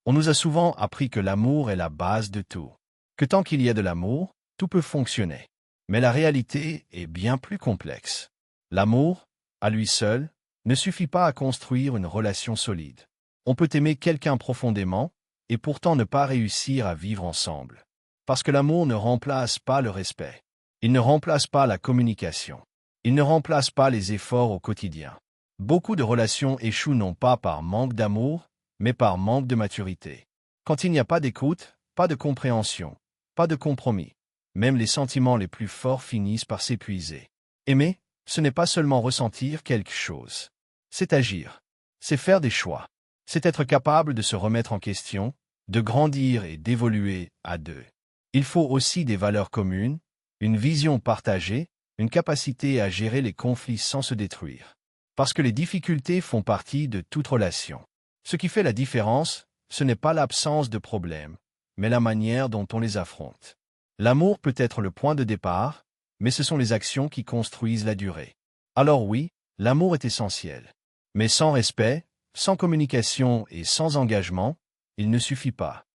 On nous a souvent appris que l'amour est la base de tout. Que tant qu'il y a de l'amour, tout peut fonctionner. Mais la réalité est bien plus complexe. L'amour, à lui seul, ne suffit pas à construire une relation solide. On peut aimer quelqu'un profondément, et pourtant ne pas réussir à vivre ensemble. Parce que l'amour ne remplace pas le respect. Il ne remplace pas la communication. Il ne remplace pas les efforts au quotidien. Beaucoup de relations échouent non pas par manque d'amour, mais par manque de maturité. Quand il n'y a pas d'écoute, pas de compréhension, pas de compromis, même les sentiments les plus forts finissent par s'épuiser. Aimer, ce n'est pas seulement ressentir quelque chose. C'est agir. C'est faire des choix. C'est être capable de se remettre en question, de grandir et d'évoluer à deux. Il faut aussi des valeurs communes, une vision partagée, une capacité à gérer les conflits sans se détruire. Parce que les difficultés font partie de toute relation. Ce qui fait la différence, ce n'est pas l'absence de problèmes, mais la manière dont on les affronte. L'amour peut être le point de départ, mais ce sont les actions qui construisent la durée. Alors oui, l'amour est essentiel. Mais sans respect, sans communication et sans engagement, il ne suffit pas.